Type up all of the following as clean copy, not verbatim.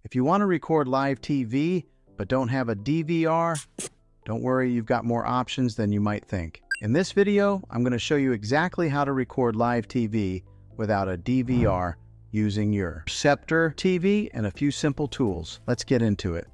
If you want to record live TV but don't have a DVR, don't worry, you've got more options than you might think. In this video, I'm going to show you exactly how to record live TV without a DVR using your Sceptre TV and a few simple tools. Let's get into it.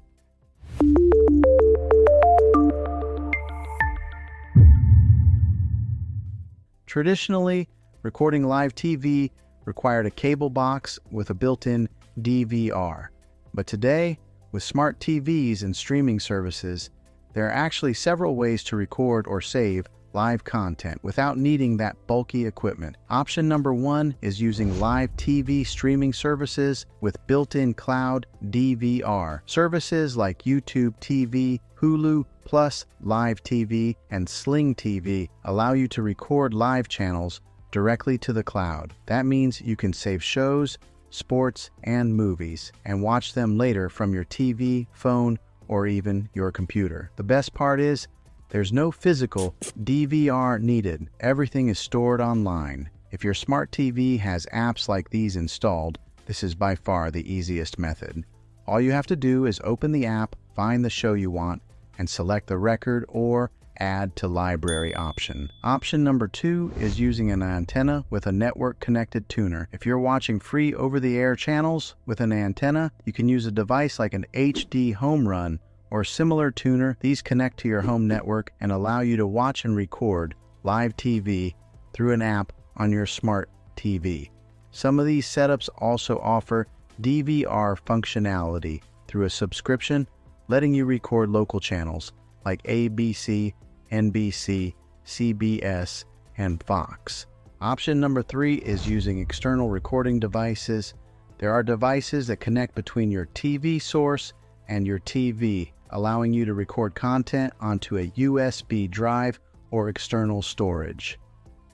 Traditionally, recording live TV required a cable box with a built-in DVR. But today, with smart TVs and streaming services, there are actually several ways to record or save live content without needing that bulky equipment. Option number one is using live TV streaming services with built-in cloud DVR. Services like YouTube TV, Hulu Plus, Live TV, and Sling TV allow you to record live channels directly to the cloud. That means you can save shows, sports, and movies and watch them later from your TV, phone, or even your computer. The best part is, there's no physical DVR needed. Everything is stored online. If your smart TV has apps like these installed, this is by far the easiest method. All you have to do is open the app, find the show you want, and select the record or add to library option. Option number two is using an antenna with a network-connected tuner. If you're watching free over-the-air channels with an antenna, you can use a device like an HD home run or similar tuner. These connect to your home network and allow you to watch and record live TV through an app on your smart TV. Some of these setups also offer DVR functionality through a subscription, letting you record local channels like ABC, NBC, CBS, and Fox. Option number three is using external recording devices. There are devices that connect between your TV source and your TV, allowing you to record content onto a USB drive or external storage.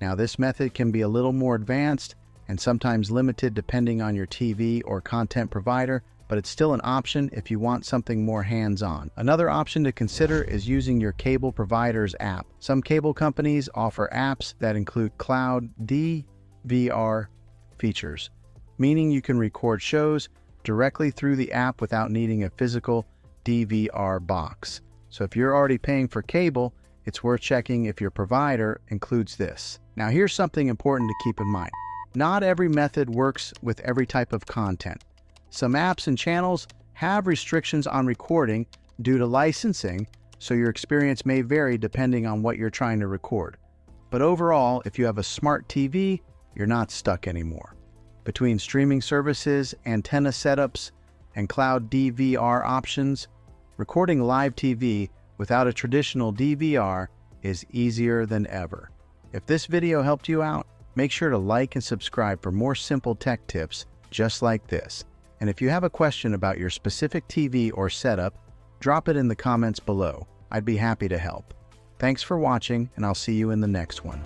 Now, this method can be a little more advanced and sometimes limited depending on your TV or content provider, but it's still an option if you want something more hands-on. Another option to consider is using your cable provider's app. Some cable companies offer apps that include cloud DVR features, meaning you can record shows directly through the app without needing a physical DVR box. So if you're already paying for cable, it's worth checking if your provider includes this. Now, here's something important to keep in mind. Not every method works with every type of content. Some apps and channels have restrictions on recording due to licensing, so your experience may vary depending on what you're trying to record. But overall, if you have a smart TV, you're not stuck anymore. Between streaming services, antenna setups, and cloud DVR options, recording live TV without a traditional DVR is easier than ever. If this video helped you out, make sure to like and subscribe for more simple tech tips just like this. And if you have a question about your specific TV or setup, drop it in the comments below. I'd be happy to help. Thanks for watching, and I'll see you in the next one.